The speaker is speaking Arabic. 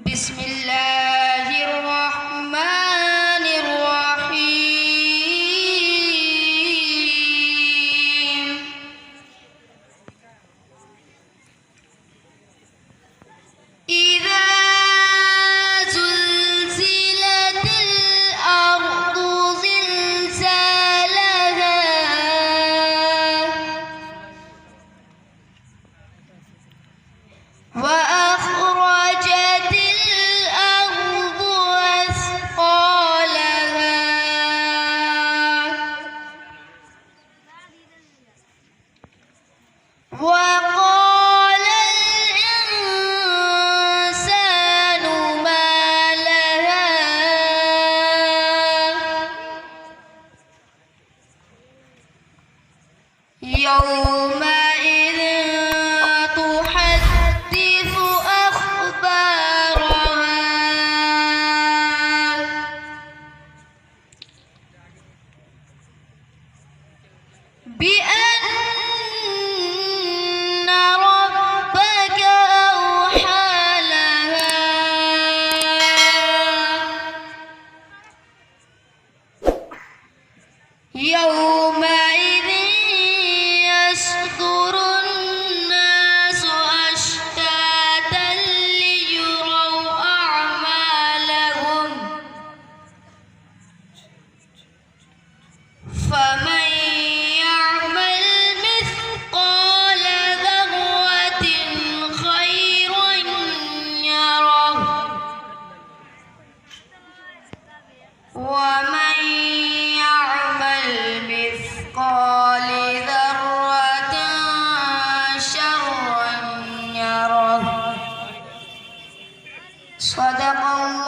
بسم الله الرحمن الرحيم. إذا زلزلت الأرض زلزالها وأخرجت الأرض أثقالها وقال الإنسان ما لها يومئذ تحدث أخبارها بأن ربك أوحى لها يومئذ يصدر الناس أشتاتا ليروا أعمالهم فمن يعمل مثقال ذرة خيرا يره ومن يعمل مثقال ذرة شرا يره. صدق الله.